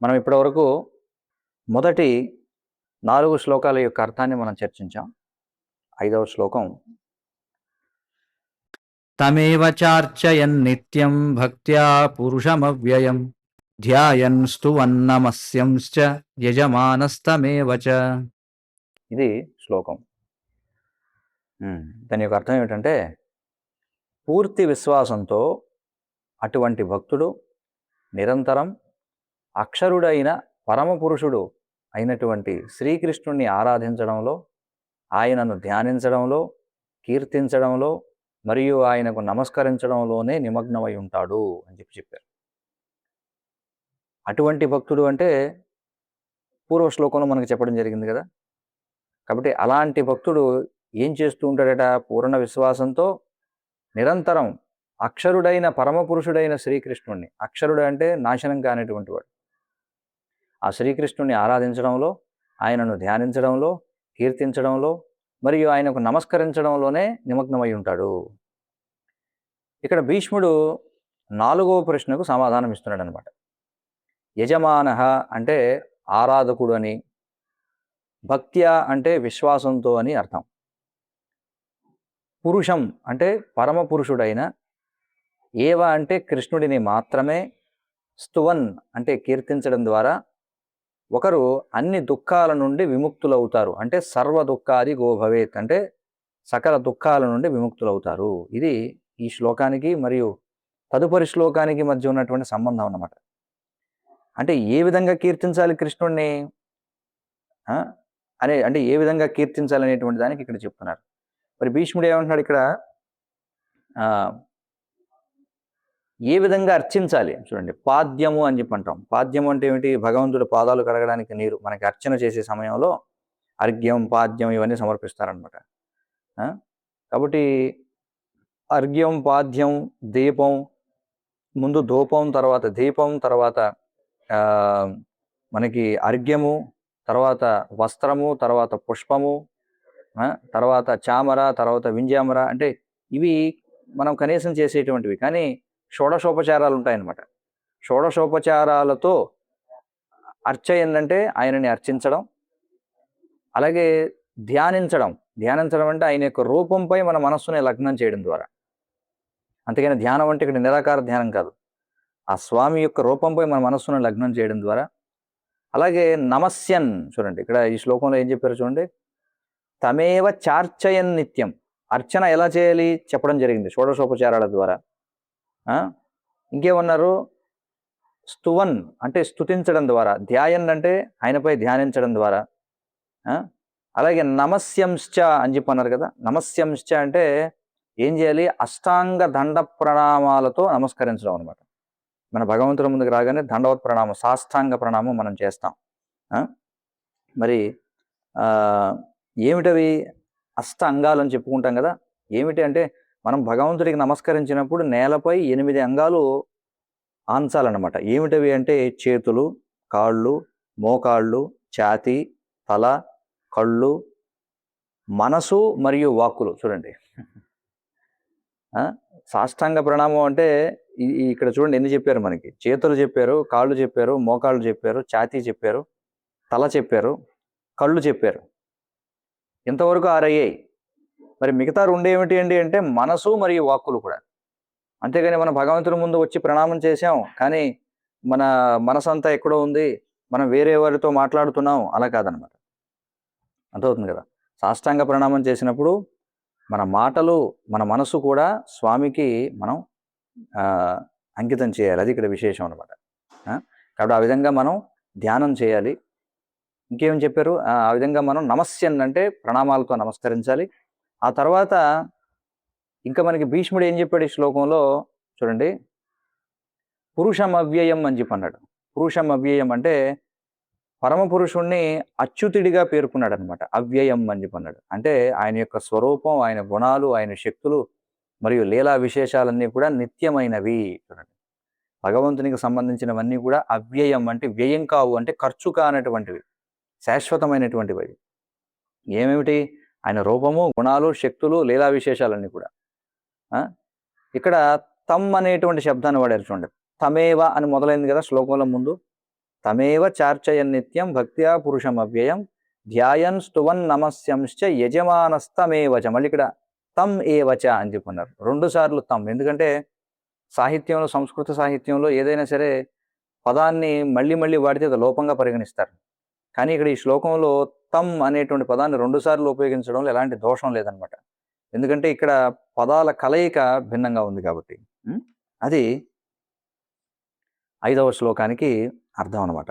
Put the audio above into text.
మనం ఇప్పటివరకు మొదటి 4 శ్లోకాల యొక్క అర్థాన్ని మనం చర్చించాం. 5వ శ్లోకం తమేవ చార్చయన్ నిత్యం భక్త్యా పురుషమవ్యయం ధ్యాయన్ స్తువన్నమస్యంశ్చ యజమానస్తమేవ చ. ఇది శ్లోకం. దాని యొక్క అర్థం ఏమిటంటే, పూర్తి విశ్వాసంతో అటువంటి భక్తుడు నిరంతరం అక్షరుడైన పరమపురుషుడు అయినటువంటి శ్రీకృష్ణుణ్ణి ఆరాధించడంలో, ఆయనను ధ్యానించడంలో, కీర్తించడంలో మరియు ఆయనకు నమస్కరించడంలోనే నిమగ్నమై ఉంటాడు అని చెప్పారు. అటువంటి భక్తుడు అంటే పూర్వ శ్లోకంలో మనకు చెప్పడం జరిగింది కదా. కాబట్టి అలాంటి భక్తుడు ఏం చేస్తూ ఉంటాడట? పూర్ణ విశ్వాసంతో నిరంతరం అక్షరుడైన పరమపురుషుడైన శ్రీకృష్ణుణ్ణి, అక్షరుడు అంటే నాశనం కానిటువంటి వాడు, ఆ శ్రీకృష్ణుణ్ణి ఆరాధించడంలో, ఆయనను ధ్యానించడంలో, కీర్తించడంలో మరియు ఆయనకు నమస్కరించడంలోనే నిమగ్నమై ఉంటాడు. ఇక్కడ భీష్ముడు 4వ ప్రశ్నకు సమాధానం ఇస్తున్నాడు అనమాట. యజమానః అంటే ఆరాధకుడు అని, భక్త్యా అంటే విశ్వాసంతో అని అర్థం, పురుషం అంటే పరమపురుషుడైన, ఏవ అంటే కృష్ణుడిని మాత్రమే, స్తువన్ అంటే కీర్తించడం ద్వారా ఒకరు అన్ని దుఃఖాల నుండి విముక్తులవుతారు. అంటే సర్వ దుఃఖాది గోభవేత్ అంటే సకల దుఃఖాల నుండి విముక్తులవుతారు. ఇది ఈ శ్లోకానికి మరియు తదుపరి శ్లోకానికి మధ్య ఉన్నటువంటి సంబంధం అన్నమాట. అంటే ఏ విధంగా కీర్తించాలి కృష్ణుడిని అంటే ఏ విధంగా కీర్తించాలి అనేటువంటి దానికి ఇక్కడ చెప్తున్నారు. మరి భీష్ముడు ఏమంటున్నాడు ఇక్కడ? ఏ విధంగా అర్చించాలి చూడండి. పాద్యము అని చెప్పి అంటాం. పాద్యము అంటే ఏమిటి? భగవంతుడు పాదాలు కడగడానికి నీరు. మనకి అర్చన చేసే సమయంలో అర్ఘ్యం, పాద్యం ఇవన్నీ సమర్పిస్తారనమాట. కాబట్టి అర్ఘ్యం, పాద్యం, దీపం, ముందు ధూపం, తర్వాత దీపం, తర్వాత మనకి అర్ఘ్యము, తర్వాత వస్త్రము, తర్వాత పుష్పము, తర్వాత చామర, తర్వాత వింజామర, అంటే ఇవి మనం కనీసం చేసేటువంటివి. కానీ షోడశోపచారాలు ఉంటాయన్నమాట. షోడశోపచారాలతో అర్చ ఏంటంటే ఆయనని అర్చించడం, అలాగే ధ్యానించడం. ధ్యానించడం అంటే ఆయన యొక్క రూపంపై మన మనస్సుని లగ్నం చేయడం ద్వారా. అంతేగాని ధ్యానం అంటే ఇక్కడ నిరాకార ధ్యానం కాదు, ఆ స్వామి యొక్క రూపంపై మన మనస్సును లగ్నం చేయడం ద్వారా. అలాగే నమస్యన్ చూడండి, ఇక్కడ ఈ శ్లోకంలో ఏం చెప్పారు చూడండి. తమేవ చార్చయన్ నిత్యం, అర్చన ఎలా చేయాలి చెప్పడం జరిగింది షోడశోపచారాల ద్వారా. ఇంకేమన్నారు? స్తువన్ అంటే స్తుతించడం ద్వారా, ధ్యాయన్ అంటే ఆయనపై ధ్యానించడం ద్వారా, అలాగే నమస్యంశ్చ అని చెప్పి అన్నారు కదా. నమస్యంశ్చ అంటే ఏం చేయాలి? అష్టాంగ దండ ప్రణామాలతో నమస్కరించడం అనమాట. మన భగవంతుడి ముందుకు రాగానే దండవత్ ప్రణామం, సాష్టాంగ ప్రణామం మనం చేస్తాం. మరి ఏమిటవి? అష్ట అంగాలు అని చెప్పుకుంటాం కదా. ఏమిటి అంటే మనం భగవంతుడికి నమస్కరించినప్పుడు నేలపై 8 అంగాలు ఆంచాలన్నమాట. ఏమిటవి అంటే చేతులు, కాళ్ళు, మోకాళ్ళు, ఛాతీ, తల, కళ్ళు, మనసు మరియు వాక్కులు. చూడండి, సాష్టాంగ ప్రణామం అంటే ఇక్కడ చూడండి ఎన్ని చెప్పారు మనకి. చేతులు చెప్పారు, కాళ్ళు చెప్పారు, మోకాళ్ళు చెప్పారు, ఛాతీ చెప్పారు, తల చెప్పారు, కళ్ళు చెప్పారు. ఇంతవరకు 6 అయ్యాయి. మరి మిగతా 2 ఏమిటి అండి అంటే మనసు మరియు వాక్కులు కూడా. అంతేగాని మనం భగవంతుడి ముందు వచ్చి ప్రణామం చేసాం, కానీ మన మనసు అంతా ఎక్కడో ఉంది, మనం వేరే వారితో మాట్లాడుతున్నాం, అలా కాదనమాట. అర్థమవుతుంది కదా. సాష్టాంగ ప్రణామం చేసినప్పుడు మన మాటలు, మన మనసు కూడా స్వామికి మనం అంకితం చేయాలి. అది ఇక్కడ విశేషం అనమాట. కాబట్టి ఆ విధంగా మనం ధ్యానం చేయాలి. ఇంకేం చెప్పారు? ఆ విధంగా మనం నమస్యన్ అంటే ప్రణామాలతో నమస్కరించాలి. ఆ తర్వాత ఇంకా మనకి భీష్ముడు ఏం చెప్పాడు ఈ శ్లోకంలో చూడండి. పురుషం అవ్యయం అని చెప్పి అన్నాడు. పురుషం అవ్యయం అంటే పరమపురుషుణ్ణి అచ్యుతుడిగా పేర్కొన్నాడు అనమాట. అవ్యయం అని చెప్పి అన్నాడు. అంటే ఆయన యొక్క స్వరూపం, ఆయన గుణాలు, ఆయన శక్తులు మరియు లీలా విశేషాలన్నీ కూడా నిత్యమైనవి. చూడండి, భగవంతునికి సంబంధించినవన్నీ కూడా అవ్యయం అంటే వ్యయం కావు, అంటే ఖర్చు కానటువంటివి, శాశ్వతమైనటువంటివి. ఏమేమిటి? ఆయన రూపము, గుణాలు, శక్తులు, లీలా విశేషాలన్నీ కూడా. ఇక్కడ తమ్ అనేటువంటి శబ్దాన్ని వాడారు చూడండి. తమేవ అని మొదలైంది కదా శ్లోకంలో ముందు. తమేవ చార్చయన్ నిత్యం భక్త్యా పురుషం అవ్యయం ధ్యాయన్ స్తువన్ నమస్యంశ్చ యజమానస్తమేవచ. మళ్ళీ ఇక్కడ తం ఏవచ అని చెప్పున్నారు, 2 సార్లు తం. ఎందుకంటే సాహిత్యంలో, సంస్కృత సాహిత్యంలో ఏదైనా సరే పదాన్ని మళ్ళీ మళ్ళీ వాడితే అది లోపంగా పరిగణిస్తారు. కానీ ఇక్కడ ఈ శ్లోకంలో తం అనేటువంటి పదాన్ని 2 సార్లు ఉపయోగించడంలో ఎలాంటి దోషం లేదనమాట. ఎందుకంటే ఇక్కడ పదాల కలయిక భిన్నంగా ఉంది కాబట్టి. అది 5వ శ్లోకానికి అర్థం అనమాట.